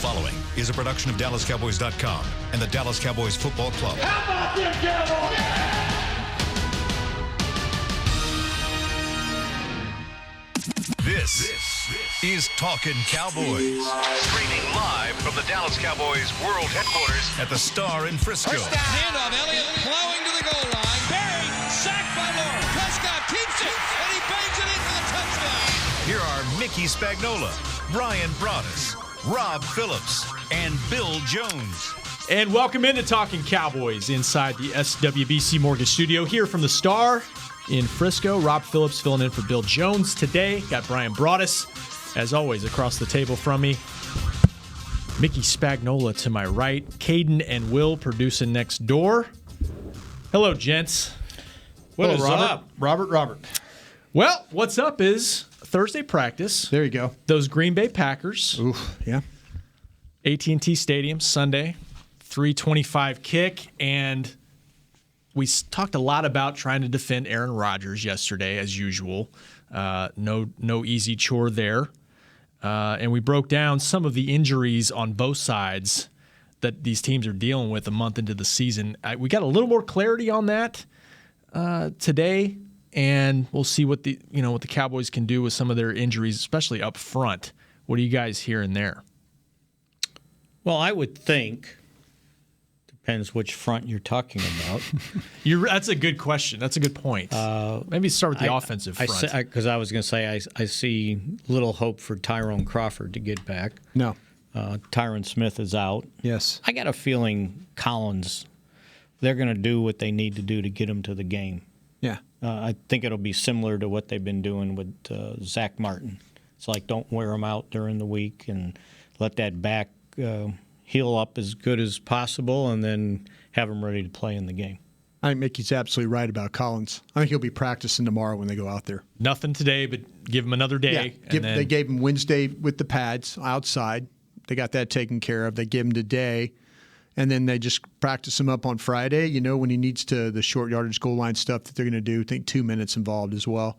following is a production of DallasCowboys.com and the Dallas Cowboys Football Club. How about them Cowboys? This is Talkin Cowboys. Streaming live from the Dallas Cowboys World Headquarters at the Star in Frisco. First down. Handoff. Elliott plowing to the goal line. Buried. Sacked by Lawrence. Prescott keeps it, and he bangs it in for the touchdown. Here are Mickey Spagnola, Bryan Broaddus, Rob Phillips, and Bill Jones. And welcome into Talkin Cowboys inside the SWBC Mortgage Studio here from the Star in Frisco. Rob Phillips filling in for Bill Jones today. Got Bryan Broaddus, as always, across the table from me. Mickey Spagnola to my right. Caden and Will producing next door. Hello, gents. What is up? Robert. Well, what's up is Thursday practice. There you go. Those Green Bay Packers. Oof, yeah. AT&T Stadium, Sunday, 3:25 kick, and we talked a lot about trying to defend Aaron Rodgers yesterday, as usual. No easy chore there. And we broke down some of the injuries on both sides that these teams are dealing with a month into the season. We got a little more clarity on that today, and we'll see what the Cowboys can do with some of their injuries, especially up front. What are you guys hearing there? Well, I would think, depends which front you're talking about. That's a good question. That's a good point. Maybe start with the offensive front. Because I was going to say I see little hope for Tyrone Crawford to get back. No. Tyron Smith is out. Yes. I got a feeling Collins, they're going to do what they need to do to get him to the game. Yeah. I think it'll be similar to what they've been doing with Zach Martin. It's like don't wear him out during the week and let that back heal up as good as possible and then have him ready to play in the game. I think Mickey's absolutely right about Collins. I think he'll be practicing tomorrow when they go out there. Nothing today, but give him another day. Yeah. They gave him Wednesday with the pads outside. They got that taken care of. They gave him today, and then they just practice him up on Friday, when he needs to, the short yardage goal line stuff that they're going to do. I think 2 minutes involved as well.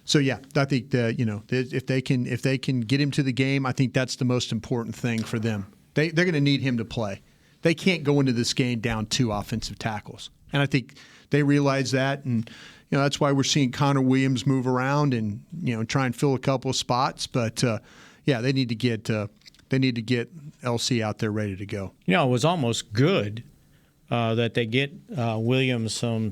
So, yeah, I think that, if they can get him to the game, I think that's the most important thing for them. They're going to need him to play. They can't go into this game down 2 offensive tackles. And I think they realize that. And, that's why we're seeing Connor Williams move around and, try and fill a couple of spots. But, they need to get LC out there ready to go. It was almost good that they get Williams some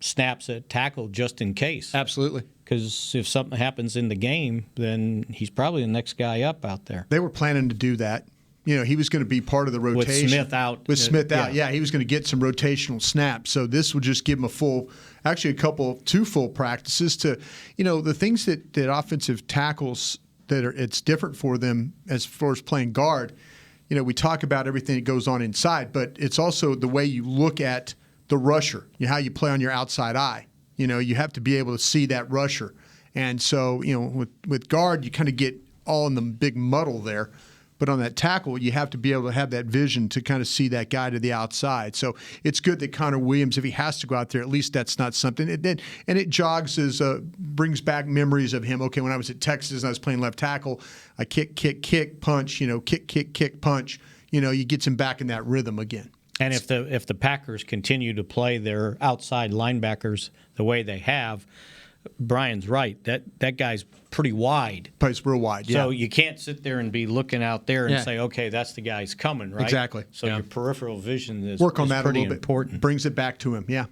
snaps at tackle just in case. Absolutely. Because if something happens in the game, then he's probably the next guy up out there. They were planning to do that. He was going to be part of the rotation. With Smith out. Yeah, he was going to get some rotational snaps. So this would just give him two full practices to, the things that offensive tackles it's different for them as far as playing guard. We talk about everything that goes on inside, but it's also the way you look at the rusher, how you play on your outside eye. You have to be able to see that rusher. And so, with guard, you kind of get all in the big muddle there. But on that tackle, you have to be able to have that vision to kind of see that guy to the outside. So it's good that Connor Williams, if he has to go out there, at least that's not something. And it brings back memories of him. Okay, when I was at Texas and I was playing left tackle, I kick, punch, kick, punch. You get him back in that rhythm again. And if the Packers continue to play their outside linebackers the way they have, Brian's right. That guy's pretty wide. Plays real wide, yeah. So you can't sit there and be looking out there and say, okay, that's the guy's coming, right? Exactly. So your peripheral vision is work on that pretty a little important. Bit. Brings it back to him, yeah.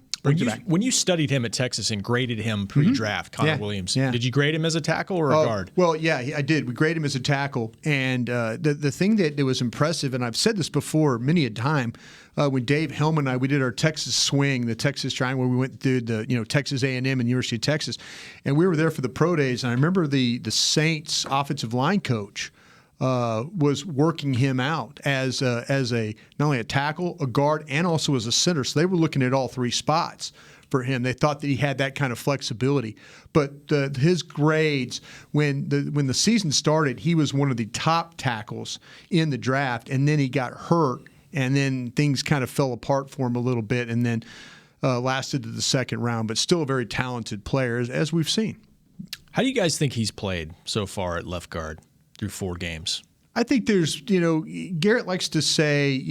When you studied him at Texas and graded him pre-draft, Connor Williams, did you grade him as a tackle or a guard? Well, yeah, I did. We graded him as a tackle. And the thing that was impressive, and I've said this before many a time, when Dave Hellman and we did our Texas swing, the Texas Triangle, where we went through the Texas A&M and University of Texas, and we were there for the pro days. And I remember the Saints offensive line coach was working him out as a not only a tackle, a guard, and also as a center. So they were looking at all 3 spots for him. They thought that he had that kind of flexibility. But his grades, when the season started, he was one of the top tackles in the draft, and then he got hurt, and then things kind of fell apart for him a little bit, and then lasted to the second round. But still a very talented player, as we've seen. How do you guys think he's played so far at left guard through 4 games? I think there's, Garrett likes to say,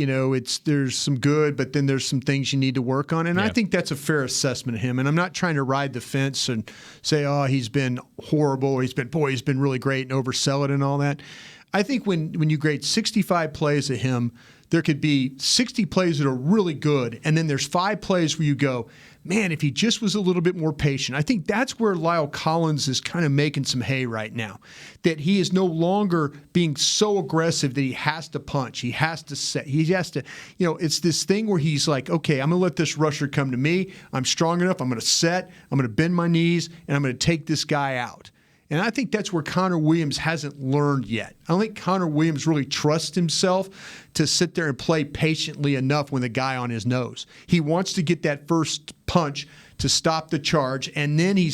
there's some good, but then there's some things you need to work on. And I think that's a fair assessment of him. And I'm not trying to ride the fence and say, oh, he's been horrible. He's been really great and oversell it and all that. I think when you grade 65 plays of him, there could be 60 plays that are really good, and then there's 5 plays where you go, man, if he just was a little bit more patient. I think that's where Lyle Collins is kind of making some hay right now, that he is no longer being so aggressive that he has to punch. He has to set. He has to, it's this thing where he's like, okay, I'm going to let this rusher come to me. I'm strong enough. I'm going to set. I'm going to bend my knees, and I'm going to take this guy out. And I think that's where Connor Williams hasn't learned yet. I don't think Connor Williams really trusts himself to sit there and play patiently enough with a guy on his nose. He wants to get that first punch to stop the charge, and then he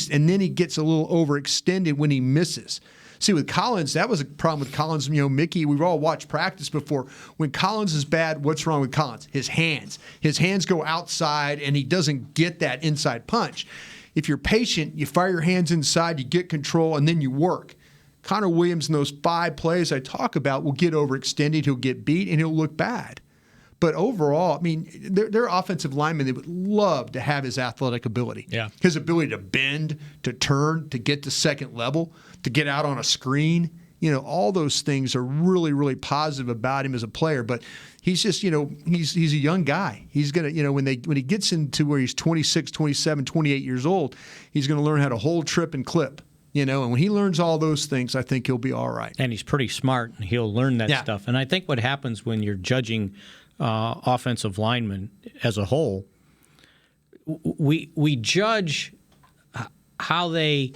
gets a little overextended when he misses. See, with Collins, that was a problem with Collins. Mickey, we've all watched practice before. When Collins is bad, what's wrong with Collins? His hands. His hands go outside, and he doesn't get that inside punch. If you're patient, you fire your hands inside, you get control, and then you work. Connor Williams in those 5 plays I talk about will get overextended, he'll get beat, and he'll look bad. But overall, they're offensive linemen that would love to have his athletic ability. Yeah. His ability to bend, to turn, to get to second level, to get out on a screen. All those things are really, really positive about him as a player. But he's just, he's a young guy. He's going to, when he gets into where he's 26, 27, 28 years old, he's going to learn how to hold, trip, and clip. And when he learns all those things, I think he'll be all right. And he's pretty smart, and he'll learn that stuff. And I think what happens when you're judging offensive linemen as a whole, we judge how they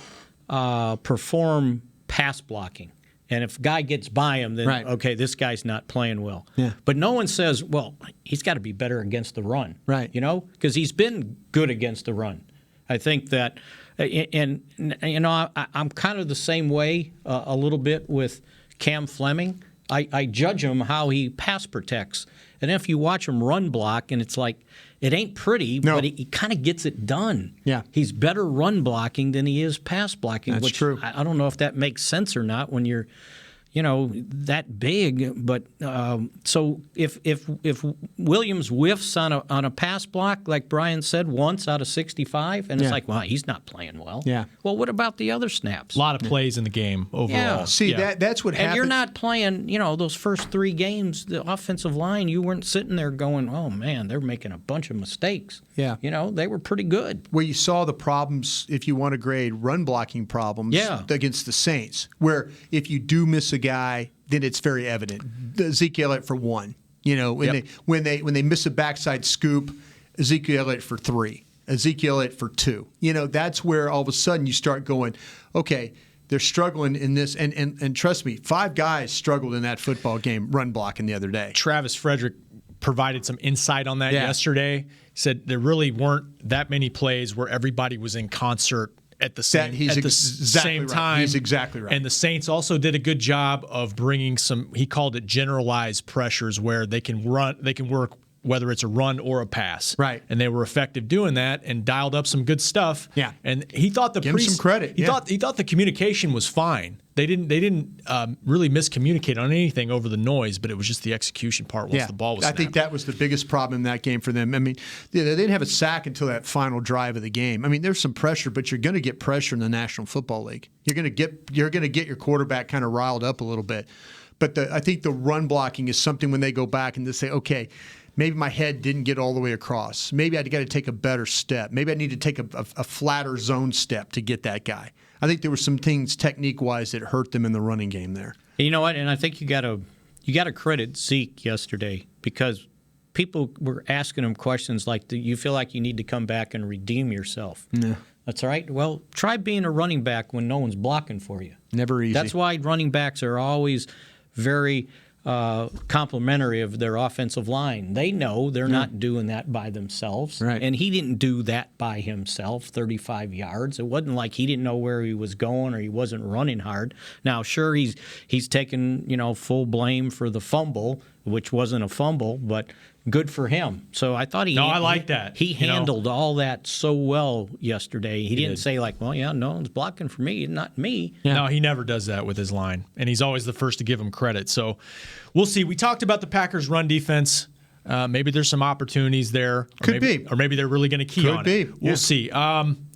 perform pass blocking. And if a guy gets by him, then, okay, this guy's not playing well. Yeah. But no one says, well, he's got to be better against the run. Right. Because he's been good against the run. I think that, and I'm kind of the same way a little bit with Cam Fleming. I judge him how he pass protects. And if you watch him run block, and it's like, it ain't pretty, but he kind of gets it done. Yeah. He's better run blocking than he is pass blocking. That's true. I don't know if that makes sense or not when you're, that big. But so if Williams whiffs on a pass block, like Bryan said, once out of 65, and it's like, well, he's not playing well. Yeah. Well, what about the other snaps? A lot of plays in the game overall. Yeah. See, that's what happens. And you're not playing, those first 3 games, the offensive line, you weren't sitting there going, oh, man, they're making a bunch of mistakes. Yeah. They were pretty good. Where you saw the problems, if you want to grade run blocking problems against the Saints, where if you do miss a guy, then it's very evident. Ezekiel Elliott for 1. When they miss a backside scoop, Ezekiel Elliott for 3. Ezekiel Elliott for 2. That's where all of a sudden you start going, okay, they're struggling in this. And trust me, 5 guys struggled in that football game run blocking the other day. Travis Frederick provided some insight on that yesterday. He said there really weren't that many plays where everybody was in concert at the same right. time. He's exactly right. And the Saints also did a good job of bringing some, he called it generalized pressures, where they can work whether it's a run or a pass. Right. And they were effective doing that and dialed up some good stuff. Yeah. And he thought Give him some credit. He thought the communication was fine. They didn't really miscommunicate on anything over the noise, but it was just the execution part once the ball was snapped. I think that was the biggest problem in that game for them. They didn't have a sack until that final drive of the game. There's some pressure, but you're going to get pressure in the National Football League. You're going to get your quarterback kind of riled up a little bit. But I think the run blocking is something when they go back and they say, okay, maybe my head didn't get all the way across. Maybe I got to take a better step. Maybe I need to take a flatter zone step to get that guy. I think there were some things technique-wise that hurt them in the running game there. You know what? And I think you got to credit Zeke yesterday, because people were asking him questions like, do you feel like you need to come back and redeem yourself? Yeah. That's all right. Well, try being a running back when no one's blocking for you. Never easy. That's why running backs are always very complimentary of their offensive line. They know they're not doing that by themselves. Right. And he didn't do that by himself, 35 yards. It wasn't like he didn't know where he was going or he wasn't running hard. Now, sure, he's taken, full blame for the fumble, which wasn't a fumble, but good for him. So I thought I like that. He handled all that so well yesterday. He didn't say like, well, yeah, no one's blocking for me, not me. Yeah. No, he never does that with his line, and he's always the first to give him credit. So we'll see. We talked about the Packers' run defense. Maybe there's some opportunities there. Could be. Or maybe they're really going to key on it. We'll see.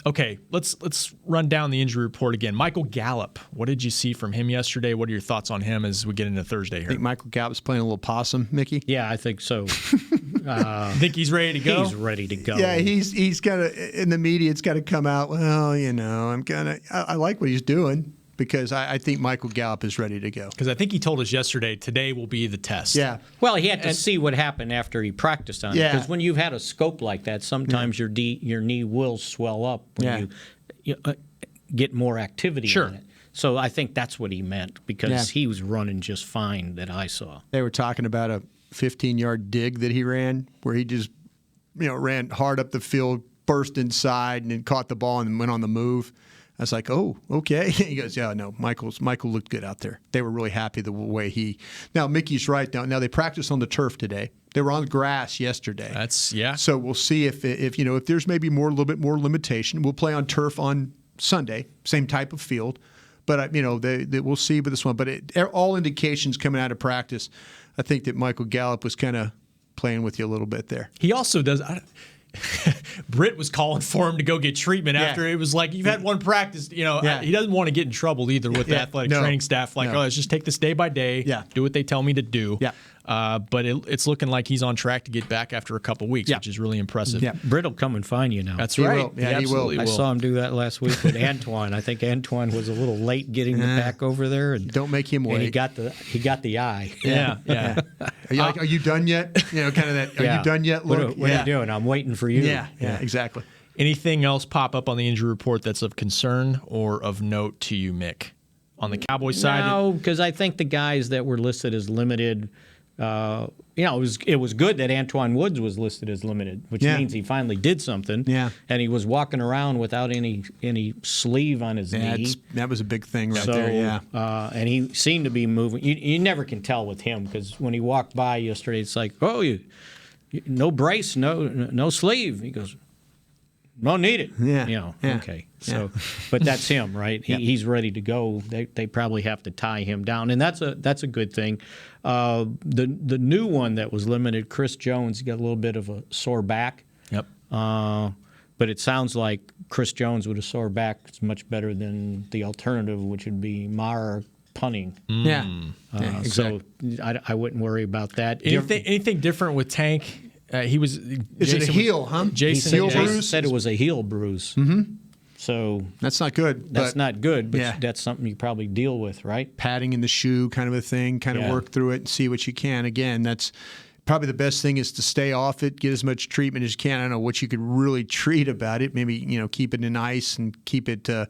Okay, let's run down the injury report again. Michael Gallup, what did you see from him yesterday? What are your thoughts on him as we get into Thursday here? I think Michael Gallup's playing a little possum, Mickey. Yeah, I think so. Think he's ready to go? He's ready to go. Yeah, he's got to, in the media, it's got to come out, well, I like what he's doing. Because I think Michael Gallup is ready to go. Because I think he told us yesterday, today will be the test. Yeah. Well, he had to see what happened after he practiced on it. Yeah. Because when you've had a scope like that, sometimes your knee will swell up when you get more activity on it. So I think that's what he meant because he was running just fine that I saw. They were talking about a 15-yard dig that he ran where he just ran hard up the field, burst inside, and then caught the ball and went on the move. I was like, oh, okay. He goes, yeah, no, Michael looked good out there. They were really happy the way he. Now, Mickey's right. Now they practiced on the turf today. They were on grass yesterday. So we'll see if there's maybe a little bit more limitation. We'll play on turf on Sunday, same type of field. But we'll see with this one. But all indications coming out of practice, I think that Michael Gallup was kind of playing with you a little bit there. He also does. Britt was calling for him to go get treatment after it was like, you've had one practice. He doesn't want to get in trouble either with the athletic training staff. Like, let's just take this day by day, do what they tell me to do. Yeah. But it's looking like he's on track to get back after a couple weeks, which is really impressive. Yeah. Britt will come and find you now. That's he right. Will. Yeah, he will. I saw him do that last week with Antoine. I think Antoine was a little late getting the back over there. And, don't make him wait. And he got the eye. Yeah. Are you done yet? Kind of that. Are you done yet? Look. What are you doing? I'm waiting for you. Yeah, exactly. Anything else pop up on the injury report that's of concern or of note to you, Mick? On the Cowboys side? No, because I think the guys that were listed as limited, it was good that Antoine Woods was listed as limited, which means he finally did something. Yeah. And he was walking around without any sleeve on his knee. That was a big thing there, yeah. And he seemed to be moving. You never can tell with him because when he walked by yesterday, it's like, you no brace, no sleeve. He goes, no need it. Yeah. Okay. So, but that's him, right? He's ready to go. They probably have to tie him down, and that's a good thing. The new one that was limited, Chris Jones, he got a little bit of a sore back. Yep. But it sounds like Chris Jones with a sore back is much better than the alternative, which would be Maher punting. Exactly. So I wouldn't worry about that. Anything different with Tank? Is it a heel, huh? Jason said it was a heel bruise. Mm-hmm. So that's not good. That's not good, but that's something you probably deal with, right? Padding in the shoe kind of a thing, work through it and see what you can. Again, that's probably the best thing is to stay off it, get as much treatment as you can. I don't know what you could really treat about it. Maybe, keep it in ice and keep it, trying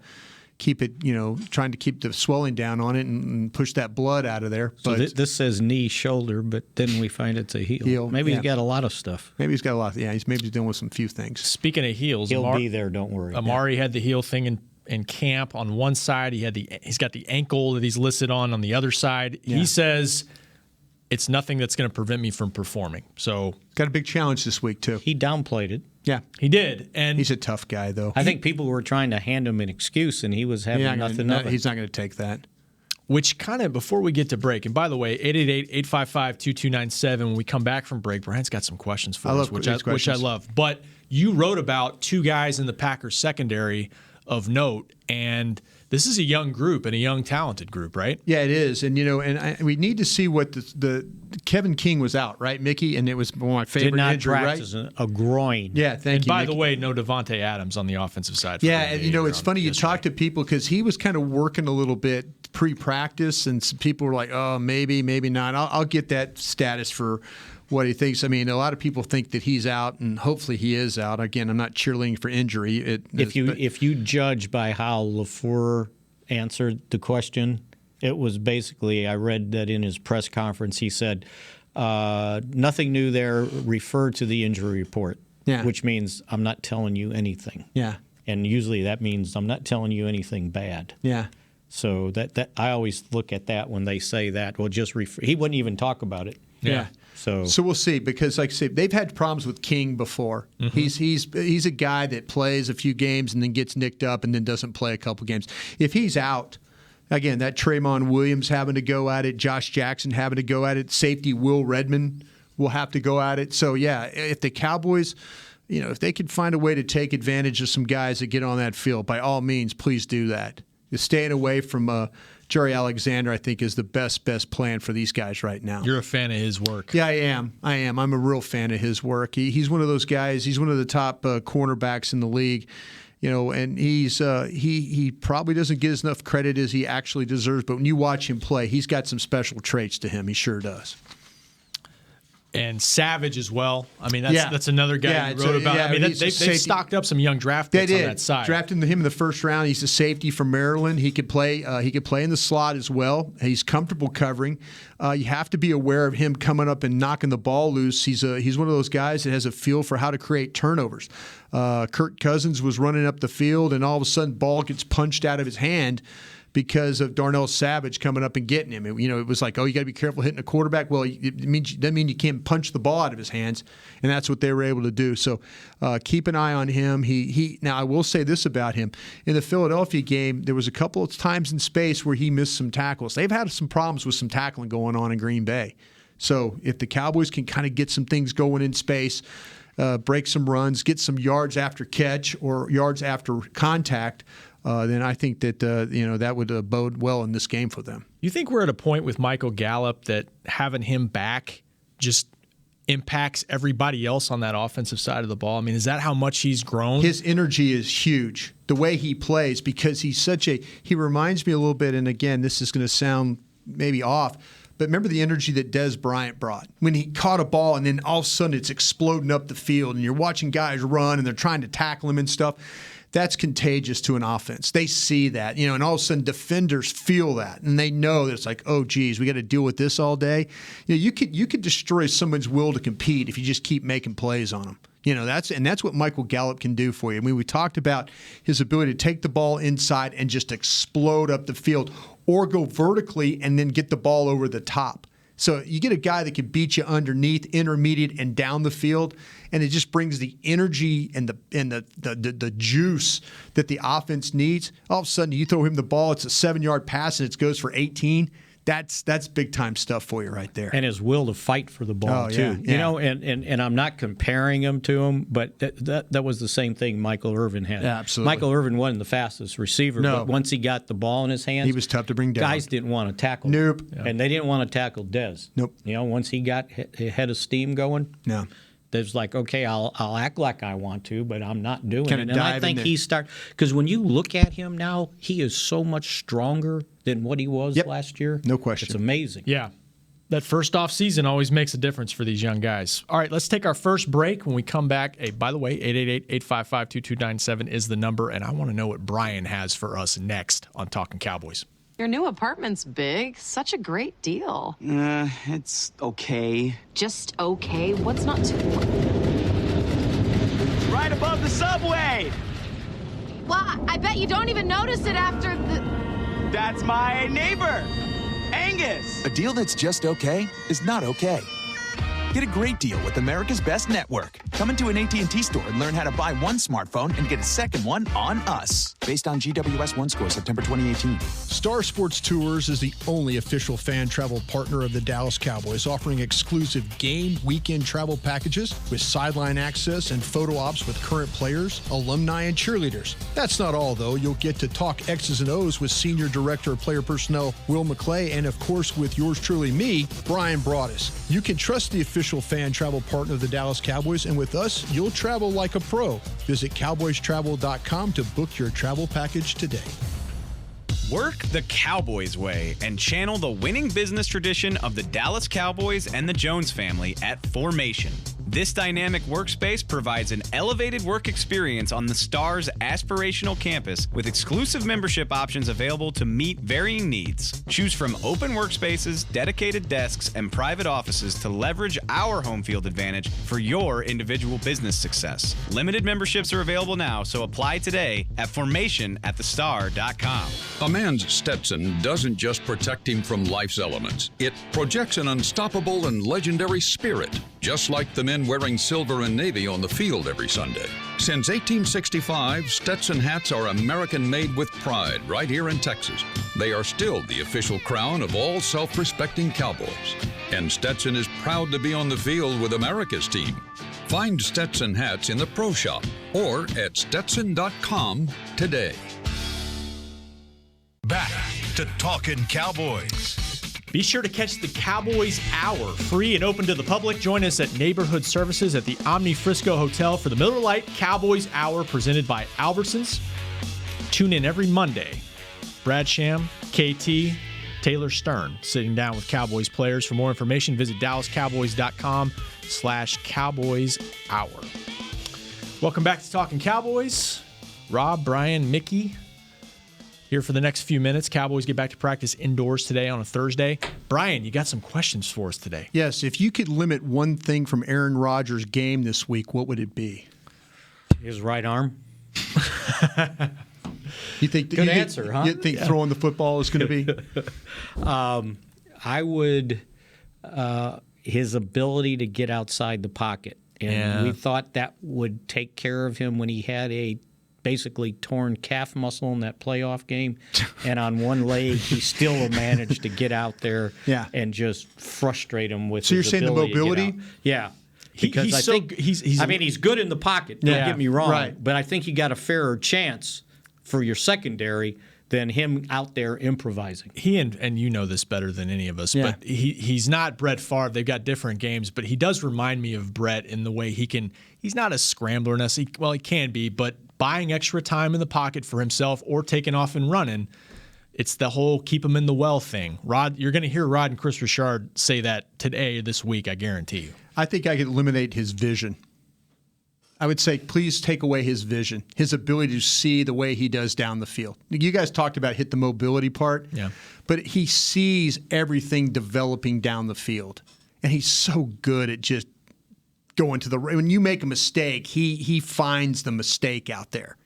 to keep the swelling down on it and push that blood out of there. So this says knee, shoulder, but then we find it's a heel. Maybe he's got a lot of stuff. Maybe he's got a lot. He's dealing with some few things. Speaking of heels, he'll be there. Don't worry. Amari had the heel thing in camp on one side. He's got the ankle that he's listed on the other side. Yeah. He says it's nothing that's going to prevent me from performing. So got a big challenge this week too. He downplayed it. Yeah, he did, and he's a tough guy, though. I think people were trying to hand him an excuse, and he was having nothing of it. He's not going to take that. Which kind of, before we get to break, and by the way, 888-855-2297, when we come back from break, Brian's got some questions for us, which I love. But you wrote about two guys in the Packers secondary of note, and this is a young group and a young, talented group, right? Yeah, it is. And, we need to see what the Kevin King was out, right, Mickey? And it was one of my favorite injury, right? Did not practice a groin. Yeah, thank you, And by Mickey. the way, no Devontae Adams on the offensive side. Yeah, and, it's funny. You talk to people because he was kind of working a little bit pre-practice, and some people were like, oh, maybe not. I'll get that status for what he thinks. I mean, a lot of people think that he's out, and hopefully he is out. Again, I'm not cheerleading for injury. If you judge by how LaFleur answered the question, it was basically, I read that in his press conference, he said, nothing new there, refer to the injury report, which means I'm not telling you anything. Yeah. And usually that means I'm not telling you anything bad. Yeah. So that I always look at that when they say that. Well, just refer. He wouldn't even talk about it. Yeah. So we'll see, because like I say, they've had problems with King before. He's a guy that plays a few games and then gets nicked up and then doesn't play a couple games. If he's out, again, that Trayvon Williams having to go at it, Josh Jackson having to go at it, safety Will Redmond will have to go at it. So yeah, if the Cowboys, if they could find a way to take advantage of some guys that get on that field, by all means, please do that. Just staying away from Jerry Alexander, I think, is the best plan for these guys right now. You're a fan of his work. Yeah, I am. I'm a real fan of his work. He's one of those guys. He's one of the top cornerbacks in the league, and he probably doesn't get enough credit as he actually deserves. But when you watch him play, he's got some special traits to him. He sure does. And Savage as well. I mean, that's another guy you wrote about. I mean, they've stocked up some young draft picks on that side. Drafted him in the first round. He's a safety from Maryland. He could play. He could play in the slot as well. He's comfortable covering. You have to be aware of him coming up and knocking the ball loose. He's one of those guys that has a feel for how to create turnovers. Kirk Cousins was running up the field, and all of a sudden, ball gets punched out of his hand because of Darnell Savage coming up and getting him. It was like, you got to be careful hitting a quarterback. Well, that means you can't punch the ball out of his hands, and that's what they were able to do. So keep an eye on him. Now, I will say this about him. In the Philadelphia game, there was a couple of times in space where he missed some tackles. They've had some problems with some tackling going on in Green Bay. So if the Cowboys can kind of get some things going in space, break some runs, get some yards after catch or yards after contact, then I think that that would bode well in this game for them. You think we're at a point with Michael Gallup that having him back just impacts everybody else on that offensive side of the ball? I mean, is that how much he's grown? His energy is huge. The way he plays, because he reminds me a little bit, and again, this is going to sound maybe off, but remember the energy that Des Bryant brought when he caught a ball and then all of a sudden it's exploding up the field and you're watching guys run and they're trying to tackle him and stuff. That's contagious to an offense. They see that, and all of a sudden defenders feel that, and they know that it's like, oh, geez, we got to deal with this all day. You could destroy someone's will to compete if you just keep making plays on them. That's what Michael Gallup can do for you. I mean, we talked about his ability to take the ball inside and just explode up the field, or go vertically and then get the ball over the top. So you get a guy that can beat you underneath, intermediate, and down the field, and it just brings the energy and the juice that the offense needs. All of a sudden, you throw him the ball, it's a 7-yard pass, and it goes for 18. That's big time stuff for you right there. And his will to fight for the ball too. Yeah. And I'm not comparing him to him, but that was the same thing Michael Irvin had. Yeah, absolutely. Michael Irvin wasn't the fastest receiver, but once he got the ball in his hands, he was tough to bring down. Guys didn't want to tackle. Nope. Him. And they didn't want to tackle Dez. Nope. Once he got a head of steam going. Yeah. There's like, okay, I'll act like I want to, but I'm not doing it. And I think because when you look at him now, he is so much stronger than what he was last year. No question. It's amazing. Yeah. That first off season always makes a difference for these young guys. All right, let's take our first break. When we come back, by the way, 888-855-2297 is the number, and I want to know what Bryan has for us next on Talkin' Cowboys. Your new apartment's big. Such a great deal. It's okay. Just okay? What's not too... Right above the subway! Well, I bet you don't even notice it after the... That's my neighbor, Angus. A deal that's just okay is not okay. Get a great deal with America's Best Network. Come into an AT&T store and learn how to buy one smartphone and get a second one on us. Based on GWS 1 score, September 2018. Star Sports Tours is the only official fan travel partner of the Dallas Cowboys, offering exclusive game weekend travel packages with sideline access and photo ops with current players, alumni, and cheerleaders. That's not all, though. You'll get to talk X's and O's with Senior Director of Player Personnel Will McClay, and of course with yours truly, me, Bryan Broaddus. You can trust the official fan travel partner of the Dallas Cowboys, and with us, you'll travel like a pro. Visit cowboystravel.com to book your travel package today. Work the Cowboys way and channel the winning business tradition of the Dallas Cowboys and the Jones family at Formation. This dynamic workspace provides an elevated work experience on the Star's aspirational campus with exclusive membership options available to meet varying needs. Choose from open workspaces, dedicated desks, and private offices to leverage our home field advantage for your individual business success. Limited memberships are available now, so apply today at formationatthestar.com. A man's Stetson doesn't just protect him from life's elements. It projects an unstoppable and legendary spirit, just like the men wearing silver and navy on the field every Sunday. Since 1865, Stetson hats are American-made with pride right here in Texas. They are still the official crown of all self-respecting Cowboys. And Stetson is proud to be on the field with America's team. Find Stetson hats in the Pro Shop or at Stetson.com today. Back to Talkin' Cowboys. Be sure to catch the Cowboys Hour, free and open to the public. Join us at Neighborhood Services at the Omni Frisco Hotel for the Miller Lite Cowboys Hour presented by Albertsons. Tune in every Monday. Brad Sham, KT, Taylor Stern sitting down with Cowboys players. For more information, visit DallasCowboys.com/Cowboys Hour. Welcome back to Talkin' Cowboys. Rob, Brian, Mickey here for the next few minutes. Cowboys get back to practice indoors today on a Thursday. Brian, you got some questions for us today. Yes, if you could limit one thing from Aaron Rodgers' game this week, what would it be? His right arm. You think? Good answer, huh? You think throwing the football is going to be? I would. His ability to get outside the pocket, and we thought that would take care of him when he had a basically torn calf muscle in that playoff game, and on one leg he still managed to get out there and just frustrate him with. So you're saying the mobility? Yeah. Because I think he's good in the pocket. Don't get me wrong, right. But I think you got a fairer chance for your secondary than him out there improvising. He and you know this better than any of us, but he's not Brett Favre. They've got different games, but he does remind me of Brett in the way he's not a scrambler necessarily. Well, he can be, but buying extra time in the pocket for himself or taking off and running, it's the whole keep him in the well thing. Rod, you're going to hear Rod and Chris Richard say that today, this week, I guarantee you. I think I could eliminate his vision. I would say, please take away his vision, his ability to see the way he does down the field. You guys talked about hit the mobility part, but he sees everything developing down the field, and he's so good at just going to the. When you make a mistake, he finds the mistake out there.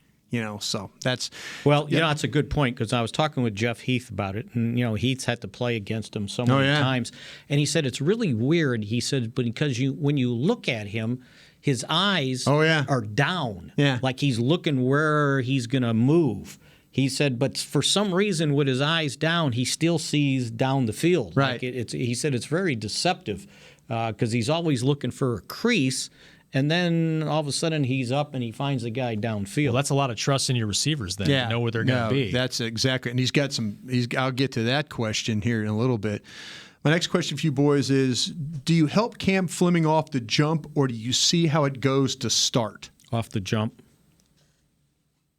So that's that's a good point, because I was talking with Jeff Heath about it, and Heath's had to play against him so many times, and he said it's really weird. He said, but because when you look at him, his eyes are down, like he's looking where he's going to move. He said, but for some reason, with his eyes down, he still sees down the field. Right. Like he said it's very deceptive, because he's always looking for a crease. And then all of a sudden he's up and he finds the guy downfield. Well, that's a lot of trust in your receivers then to know where they're going to be. That's exactly. And he's got some. I'll get to that question here in a little bit. My next question for you boys is: do you help Cam Fleming off the jump, or do you see how it goes to start? Off the jump.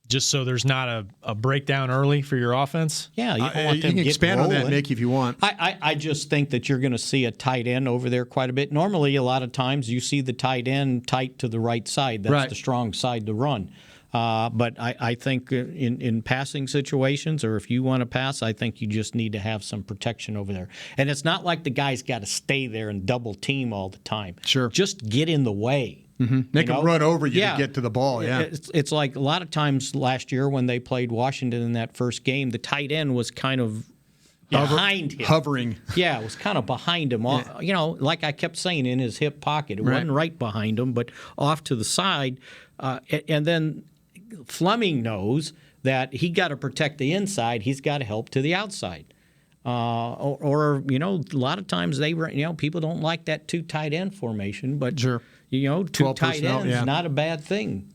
Just so there's not a breakdown early for your offense? Yeah, you don't want them you can to expand on that, Nick, if you want. I just think that you're going to see a tight end over there quite a bit. Normally, a lot of times, you see the tight end tight to the right side. That's the strong side to run. But I think in passing situations, or if you want to pass, I think you just need to have some protection over there. And it's not like the guy's got to stay there and double team all the time. Sure. Just get in the way. Mm-hmm. They can run over you to get to the ball. Yeah, it's like a lot of times last year when they played Washington in that first game, the tight end was kind of behind him, hovering. Yeah, it was kind of behind him. Like I kept saying, in his hip pocket. It wasn't right behind him, but off to the side. And then Fleming knows that he got to protect the inside. He's got to help to the outside. Or a lot of times people don't like that two tight end formation, but sure. Two tight ends, not a bad thing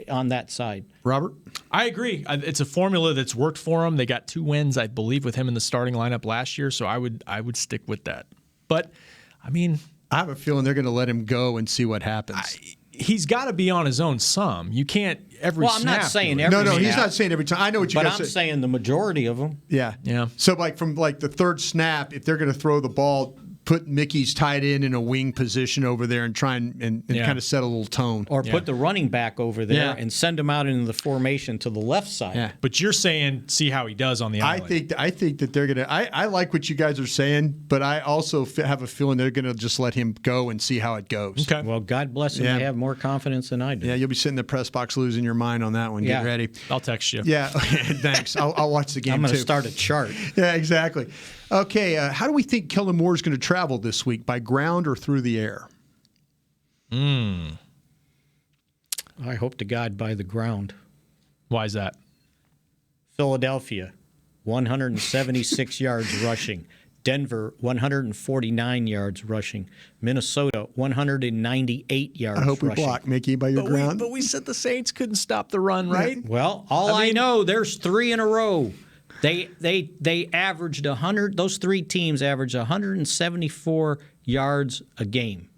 on that side. Robert? I agree. It's a formula that's worked for him. They got 2 wins, I believe, with him in the starting lineup last year, so I would stick with that. But, I have a feeling they're going to let him go and see what happens. He's got to be on his own some. You can't every snap. I'm not saying every snap. No, he's not saying every time. I know what you guys say. But I'm saying the majority of them. Yeah. Yeah. So, from the third snap, if they're going to throw the ball put Mickey's tight end in a wing position over there and try and kind of set a little tone. Or put the running back over there and send him out into the formation to the left side. Yeah. But you're saying see how he does on the island. I think that they're going to – I like what you guys are saying, but I also have a feeling they're going to just let him go and see how it goes. Okay. Well, God bless him. They have more confidence than I do. Yeah, you'll be sitting in the press box losing your mind on that one. Get ready. I'll text you. Yeah, thanks. I'll watch the game, I'm going to start a chart. Yeah, exactly. Okay, how do we think Kellen Moore is going to travel this week, by ground or through the air? I hope to God by the ground. Why is that? Philadelphia, 176 yards rushing. Denver, 149 yards rushing. Minnesota, 198 yards rushing. I hope we block, Mickey, by your ground. But we said the Saints couldn't stop the run, right? Well, I know, there's 3 in a row. They averaged 100. Those 3 teams averaged 174 yards a game.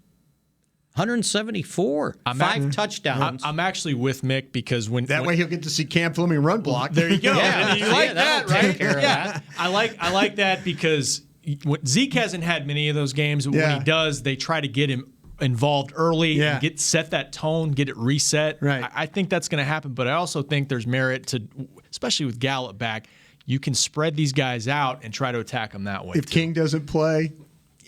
174. 5 touchdowns. I'm actually with Mick because when way he'll get to see Cam Fleming run block. There you go. Yeah, you like that, right? Take care of that. I like that because Zeke hasn't had many of those games. But when he does, they try to get him involved early and set that tone, get it reset. Right. I think that's going to happen, but I also think there's merit to, especially with Gallup back, you can spread these guys out and try to attack them that way. If King doesn't play,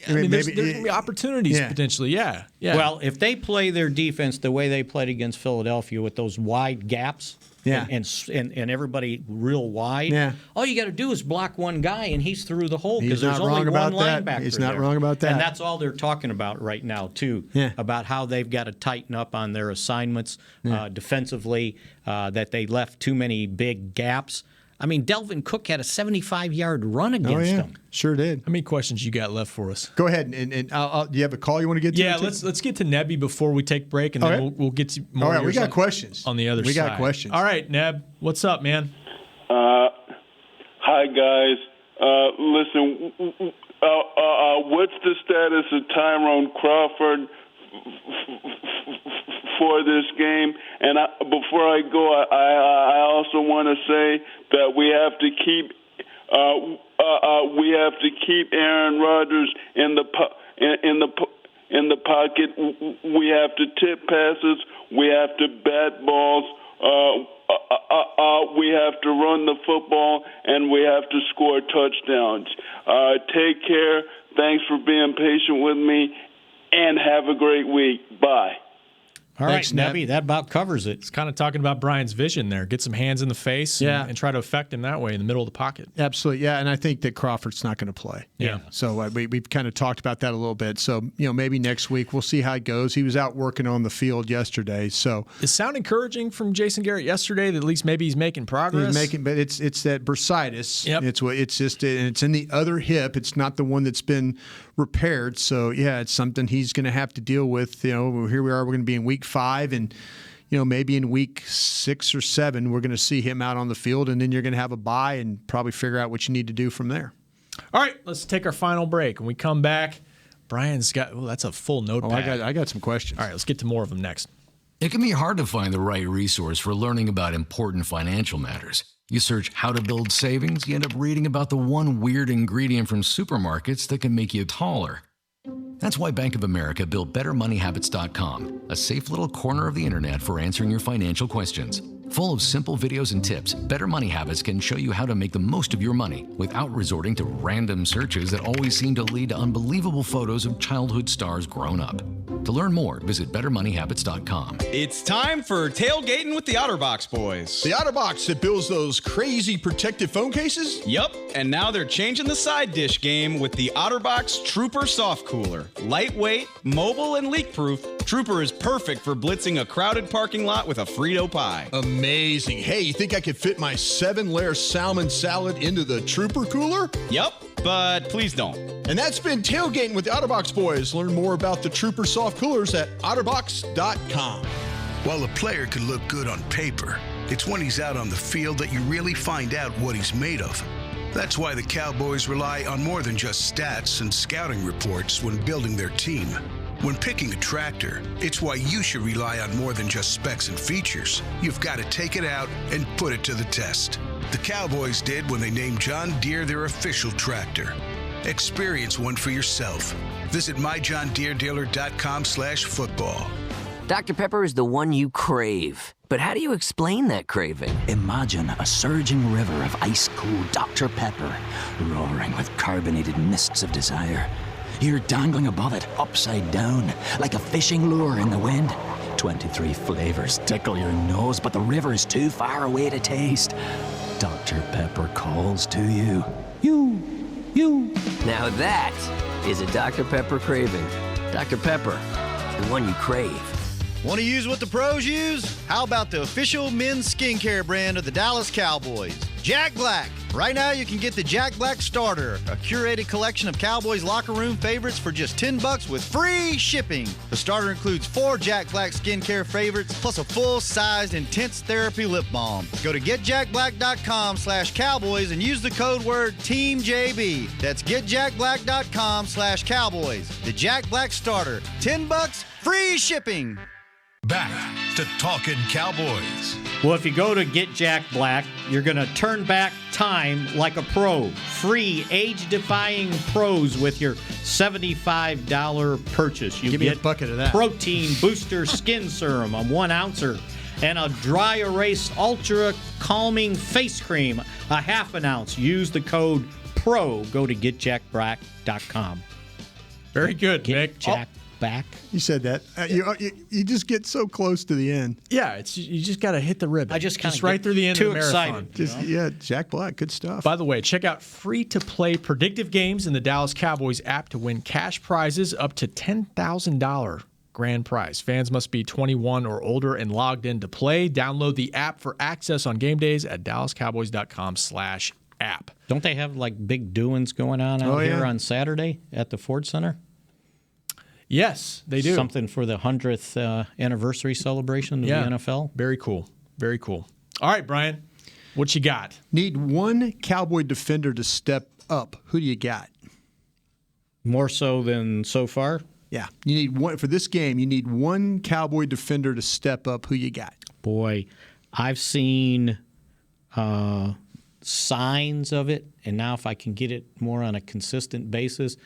there's going to be opportunities potentially. Yeah. Well, if they play their defense the way they played against Philadelphia with those wide gaps, and everybody real wide, all you got to do is block one guy and he's through the hole because there's only one linebacker. He's not wrong about that. And that's all they're talking about right now too, about how they've got to tighten up on their assignments defensively, that they left too many big gaps. I mean, Delvin Cook had a 75-yard run against them. Sure did. How many questions you got left for us? Go ahead. And do you have a call you want to get to? Yeah, let's get to Nebby before we take break, and then we'll get to more. All right, we got questions. On the other side. We got questions. All right, Neb, what's up, man? Hi, guys. Listen, what's the status of Tyrone Crawford for this game? And before I go, I also want to say that we have to keep Aaron Rodgers in the pocket. We have to tip passes. We have to bat balls. We have to run the football, and we have to score touchdowns. Take care. Thanks for being patient with me, and have a great week. Bye. All right, Nebby, that about covers it. It's kind of talking about Brian's vision there. Get some hands in the face and try to affect him that way in the middle of the pocket. Absolutely, yeah. And I think that Crawford's not going to play. Yeah. So we've kind of talked about that a little bit. So, maybe next week we'll see how it goes. He was out working on the field yesterday. So it sound encouraging from Jason Garrett yesterday that at least maybe he's making progress. But it's that bursitis. Yep. It's in the other hip. It's not the one that's been repaired. So, it's something he's going to have to deal with. Here we are. We're going to be in week 5, and maybe in week 6 or 7 we're going to see him out on the field, and then you're going to have a bye and probably figure out what you need to do from there. All right, let's take our final break. When we come back, Brian's got that's a full notepad. I got some questions. All right, let's get to more of them next. It can be hard to find the right resource for learning about important financial matters. You search how to build savings, you end up reading about the one weird ingredient from supermarkets that can make you taller. That's why Bank of America built BetterMoneyHabits.com, a safe little corner of the internet for answering your financial questions. Full of simple videos and tips, Better Money Habits can show you how to make the most of your money without resorting to random searches that always seem to lead to unbelievable photos of childhood stars grown up. To learn more, visit BetterMoneyHabits.com. It's time for Tailgating with the OtterBox boys. The OtterBox that builds those crazy protective phone cases? Yup, and now they're changing the side dish game with the OtterBox Trooper Soft Cooler. Lightweight, mobile, and leak-proof, Trooper is perfect for blitzing a crowded parking lot with a Frito pie. Amazing. Hey, you think I could fit my 7-layer salmon salad into the Trooper cooler? Yup, but please don't. And that's been Tailgating with the OtterBox boys. Learn more about the Trooper Soft Coolers at OtterBox.com. While a player can look good on paper, it's when he's out on the field that you really find out what he's made of. That's why the Cowboys rely on more than just stats and scouting reports when building their team. When picking a tractor, it's why you should rely on more than just specs and features. You've got to take it out and put it to the test. The Cowboys did when they named John Deere their official tractor. Experience one for yourself. Visit myjohndeeredealer.com/football. Dr. Pepper is the one you crave. But how do you explain that craving? Imagine a surging river of ice-cold Dr. Pepper, roaring with carbonated mists of desire. You're dangling above it, upside down, like a fishing lure in the wind. 23 flavors tickle your nose, but the river is too far away to taste. Dr. Pepper calls to you. You. Now that is a Dr. Pepper craving. Dr. Pepper, the one you crave. Want to use what the pros use? How about the official men's skincare brand of the Dallas Cowboys, Jack Black? Right now, you can get the Jack Black Starter, a curated collection of Cowboys locker room favorites for just $10 with free shipping. The starter includes 4 Jack Black skincare favorites, plus a full-sized intense therapy lip balm. Go to getjackblack.com/Cowboys and use the code word TEAMJB. That's getjackblack.com/Cowboys. The Jack Black Starter, $10, free shipping. Back to Talkin' Cowboys. Well, if you go to Get Jack Black, you're going to turn back time like a pro. Free age-defying pros with your $75 purchase. You Give me a bucket of that. Protein booster skin serum, a 1 ouncer, and a dry erase ultra calming face cream, a half an ounce. Use the code PRO. Go to getjackblack.com. Very good, Nick. Jack Back. You said that. You just get so close to the end. Yeah, you just got to hit the ribbon. I just right through the end of the marathon. Yeah, Jack Black, good stuff. By the way, check out free-to-play predictive games in the Dallas Cowboys app to win cash prizes up to $10,000 grand prize. Fans must be 21 or older and logged in to play. Download the app for access on game days at dallascowboys.com/app. Don't they have like big doings going on out here on Saturday at the Ford Center? Yes, they do. Something for the 100th anniversary celebration of the NFL. Very cool. Very cool. All right, Brian, what you got? Need one Cowboy defender to step up. Who do you got? More so than so far? Yeah. You need one for this game. You need one Cowboy defender to step up. Who you got? Boy, I've seen signs of it, and now if I can get it more on a consistent basis,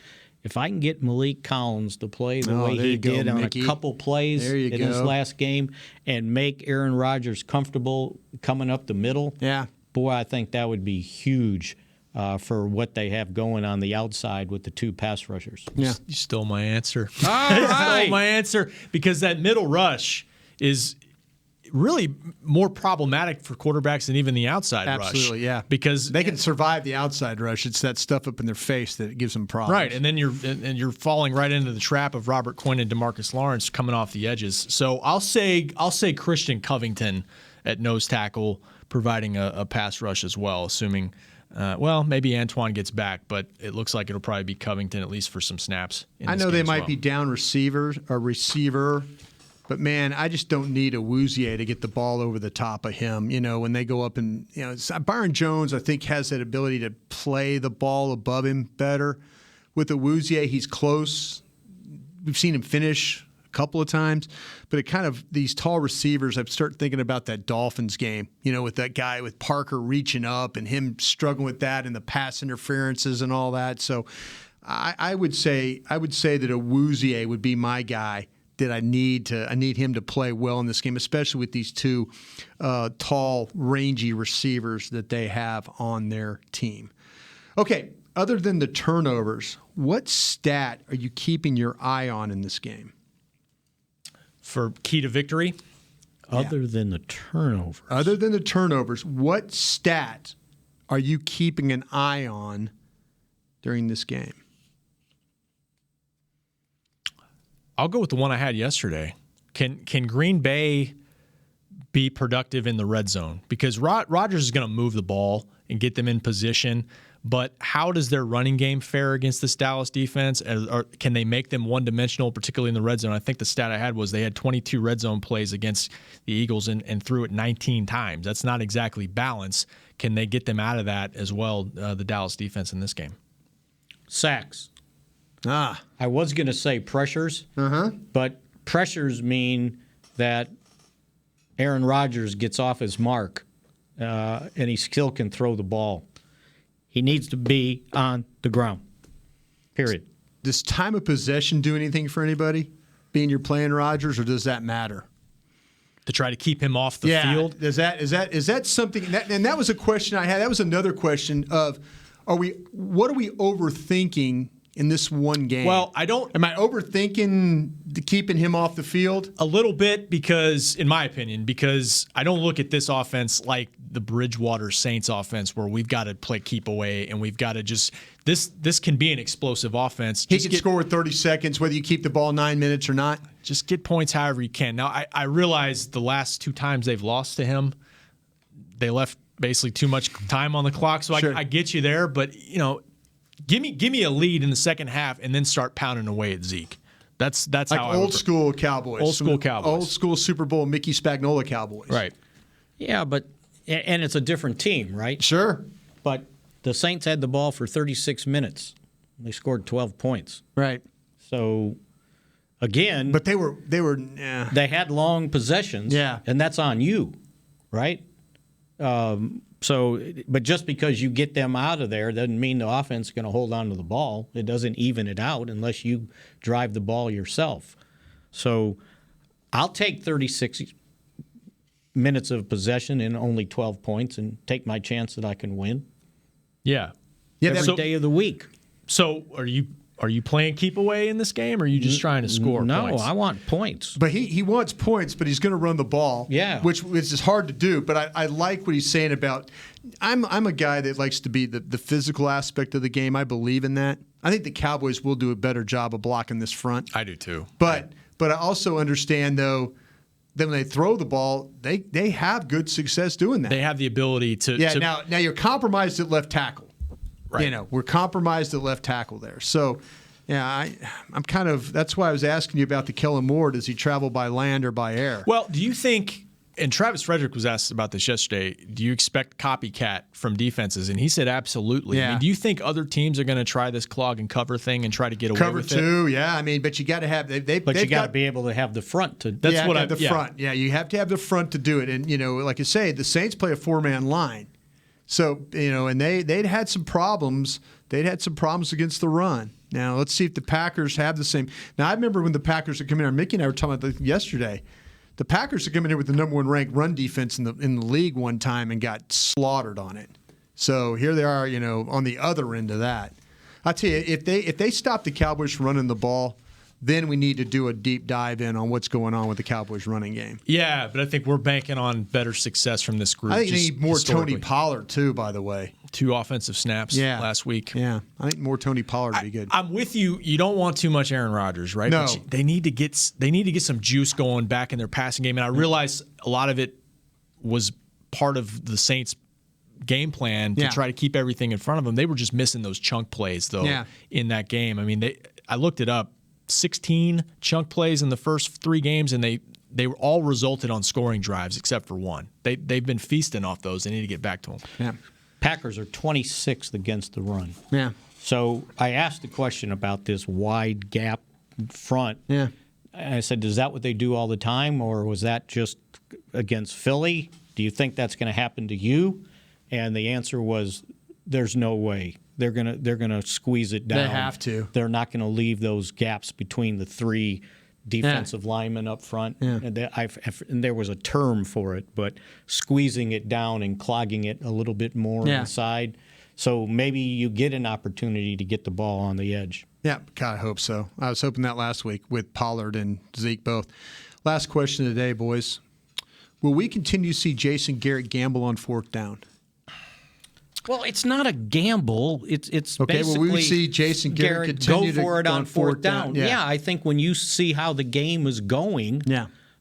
if I can get Malik Collins to play the way he did on a couple plays in his last game and make Aaron Rodgers comfortable coming up the middle, boy, I think that would be huge for what they have going on the outside with the 2 pass rushers. Yeah, you stole my answer. All right. Stole my answer because that middle rush is really more problematic for quarterbacks than even the outside rush. Absolutely, yeah. Because they can survive the outside rush. It's that stuff up in their face that gives them problems. Right, and then you're falling right into the trap of Robert Quinn and DeMarcus Lawrence coming off the edges. So I'll say Christian Covington at nose tackle, providing a pass rush as well, assuming maybe Antoine gets back, but it looks like it'll probably be Covington at least for some snaps. I know they might be down receiver. But, man, I just don't need a Wouzier to get the ball over the top of him. You know, when they go up and, Byron Jones, I think, has that ability to play the ball above him better. With a Wouzier, he's close. We've seen him finish a couple of times. But it kind of, these tall receivers, I start thinking about that Dolphins game, with that guy with Parker reaching up and him struggling with that and the pass interferences and all that. So I would say that a Wouzier would be my guy. That I need him to play well in this game, especially with these 2 tall, rangy receivers that they have on their team. Okay, other than the turnovers, what stat are you keeping your eye on in this game? For key to victory? Other than the turnovers. Other than the turnovers, what stat are you keeping an eye on during this game? I'll go with the one I had yesterday. Can Green Bay be productive in the red zone? Because Rodgers is going to move the ball and get them in position, but how does their running game fare against this Dallas defense? Or can they make them one-dimensional, particularly in the red zone? I think the stat I had was they had 22 red zone plays against the Eagles and threw it 19 times. That's not exactly balance. Can they get them out of that as well, the Dallas defense in this game? Sacks. I was going to say pressures, but pressures mean that Aaron Rodgers gets off his mark and he still can throw the ball. He needs to be on the ground. Period. Does time of possession do anything for anybody, being you're playing Rodgers, or does that matter? To try to keep him off the field? Is that something? And that was a question I had. That was another question of, what are we overthinking in this one game? Well, Am I overthinking keeping him off the field? A little bit, because, in my opinion, because I don't look at this offense like the Bridgewater Saints offense, where we've got to play keep away and we've got to just this can be an explosive offense. He can score with 30 seconds, whether you keep the ball 9 minutes or not. Just get points however you can. Now, I realize the last 2 times they've lost to him, they left basically too much time on the clock. So Sure. I get you there, but give me a lead in the second half and then start pounding away at Zeke. That's like how old school Cowboys. Old school Cowboys. Old school Super Bowl Mickey Spagnola Cowboys. Right. Yeah, and it's a different team, right? Sure. But the Saints had the ball for 36 minutes. They scored 12 points. Right. So, again, but they had long possessions. Yeah. And that's on you, right? But just because you get them out of there doesn't mean the offense is going to hold on to the ball. It doesn't even it out unless you drive the ball yourself. So I'll take 36 minutes of possession and only 12 points and take my chance that I can win. Yeah. Every day of the week. So are you playing keep away in this game, or are you just trying to score points? No, I want points. But he wants points, but he's going to run the ball. Yeah. Which is hard to do. But I like what he's saying about I'm a guy that likes to be the physical aspect of the game. I believe in that. I think the Cowboys will do a better job of blocking this front. I do too. But I also understand, though, that when they throw the ball, they have good success doing that. They have the ability to. Yeah, now you're compromised at left tackle. Right. We're compromised at left tackle there. So, yeah, I'm kind of – that's why I was asking you about the Kellen Moore. Does he travel by land or by air? Well, do you think – and Travis Frederick was asked about this yesterday. Do you expect copycat from defenses? And he said absolutely. Yeah. I mean, do you think other teams are going to try this clog and cover thing and try to get away Cover with two, it? yeah. I mean, but you got to have – But you got to be able to have the front to – That's what I – the front. Yeah, you have to have the front to do it. And, like I say, the Saints play a 4-man line. So, and they'd had some problems. They'd had some problems against the run. Now, let's see if the Packers have the same. Now, I remember when the Packers had come in here, Mickey and I were talking about this yesterday. The Packers had come in here with the number 1 ranked run defense in the league one time and got slaughtered on it. So here they are, on the other end of that. I tell you, if they stop the Cowboys from running the ball, then we need to do a deep dive in on what's going on with the Cowboys running game. Yeah, but I think we're banking on better success from this group. I think they need more Tony Pollard, too, by the way. 2 offensive snaps last week. Yeah, I think more Tony Pollard would be good. I'm with you. You don't want too much Aaron Rodgers, right? No. But they need to get some juice going back in their passing game. And I realize a lot of it was part of the Saints' game plan to try to keep everything in front of them. They were just missing those chunk plays, though, in that game. I mean, I looked it up. 16 chunk plays in the first 3 games, and they were all resulted on scoring drives except for one. They've been feasting off those. They need to get back to them. Yeah. Packers are 26th against the run. Yeah. So I asked the question about this wide gap front. Yeah. I said, is that what they do all the time, or was that just against Philly? Do you think that's going to happen to you? And the answer was, there's no way. They're gonna squeeze it down. They have to. They're not going to leave those gaps between the 3 defensive linemen up front. Yeah. And there was a term for it, but squeezing it down and clogging it a little bit more inside. So maybe you get an opportunity to get the ball on the edge. Yeah, God, I hope so. I was hoping that last week with Pollard and Zeke both. Last question of the day, boys. Will we continue to see Jason Garrett gamble on 4th down? Well, it's not a gamble. It's okay. Basically Well, we see Jason Garrett go for it on 4th down. Yeah, I think when you see how the game is going,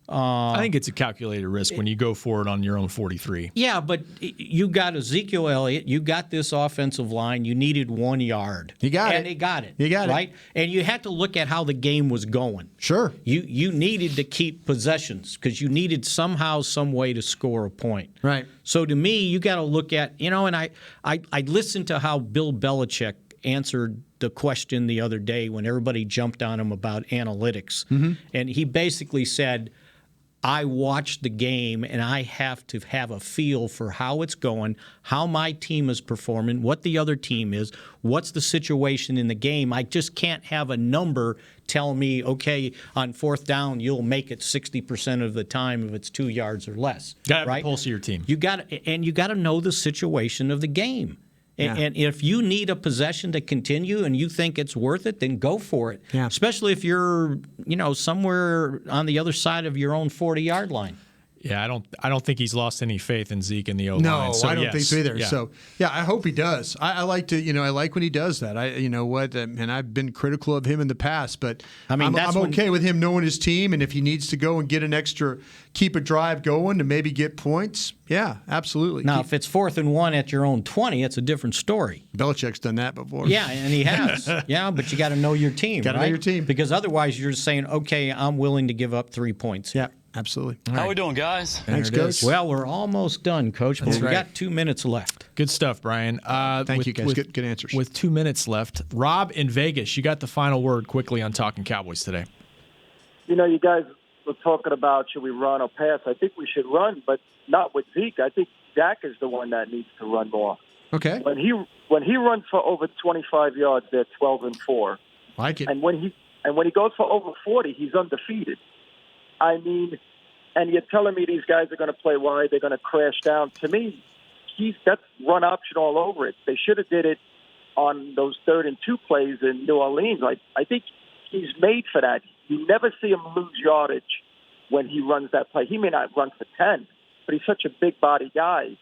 I think it's a calculated risk when you go for it on your own 43. Yeah, but you got Ezekiel Elliott. You got this offensive line. You needed 1 yard. You got it. And they got it. You got it. Right? And you had to look at how the game was going. Sure. You needed to keep possessions because you needed somehow, some way to score a point. Right. So to me, you got to look at, and I listened to how Bill Belichick answered the question the other day when everybody jumped on him about analytics. Mm-hmm. And he basically said, I watch the game, and I have to have a feel for how it's going, how my team is performing, what the other team is, what's the situation in the game. I just can't have a number tell me, okay, on fourth down, you'll make it 60% of the time if it's 2 yards or less. Got to have right? the pulse of your team. You got to know the situation of the game. And if you need a possession to continue and you think it's worth it, then go for it. Yeah. Especially if you're, somewhere on the other side of your own 40-yard line. Yeah, I don't think he's lost any faith in Zeke in the O-line. No, so I don't yes. think so either. Yeah. So, yeah, I hope he does. I like to, I like when he does that. And I've been critical of him in the past, but I'm okay with him knowing his team, and if he needs to go and get an extra, keep a drive going to maybe get points, yeah, absolutely. Now, if it's 4th and 1 at your own 20, it's a different story. Belichick's done that before. Yeah, and he has. Yeah, but you got to know your team, Got to know your team. Because otherwise you're just saying, okay, I'm willing to give up 3 points. Yeah. Absolutely. How we doing, guys? Thanks, Coach. Well, we're almost done, Coach, but we've got 2 minutes left. Good stuff, Brian. Thank you, guys. Good answers. With 2 minutes left, Rob in Vegas, you got the final word quickly on Talkin' Cowboys today. You guys were talking about should we run or pass. I think we should run, but not with Zeke. I think Dak is the one that needs to run more. Okay. When he runs for over 25 yards, they're 12-4. Like it. And when he goes for over 40, he's undefeated. I mean, and you're telling me these guys are going to play wide, they're going to crash down. To me, that's run option all over it. They should have did it on those 3rd and 2 plays in New Orleans. I think he's made for that. You never see him lose yardage when he runs that play. He may not run for 10, but he's such a big body guy.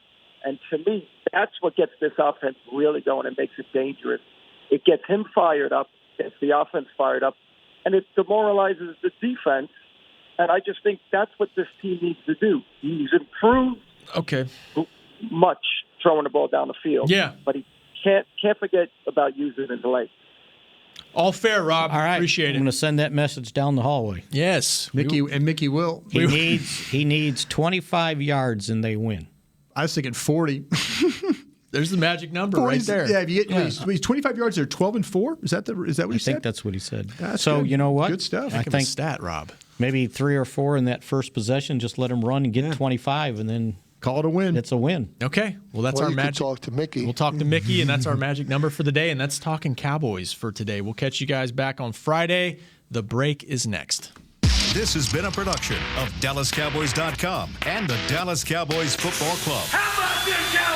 And to me, that's what gets this offense really going and makes it dangerous. It gets him fired up, gets the offense fired up, and it demoralizes the defense. And I just think that's what this team needs to do. He's improved much throwing the ball down the field. Yeah. But he can't forget about using his legs. All fair, Rob. All right. Appreciate it. I'm going to send that message down the hallway. Yes. Mickey will. He needs 25 yards and they win. I was thinking 40. There's the magic number right there. Yeah, he's 25 yards. They're 12-4. Is that what he said? I think that's what he said. That's so good. You know what? Good stuff. I think stat, Rob. Maybe 3 or 4 in that first possession. Just let him run and get 25, and then call it a win. It's a win. Okay. Well, that's our magic. Talk to Mickey. We'll talk to Mickey, and that's our magic number for the day. And that's Talkin' Cowboys for today. We'll catch you guys back on Friday. The break is next. This has been a production of DallasCowboys.com and the Dallas Cowboys Football Club. How about this, Cowboys?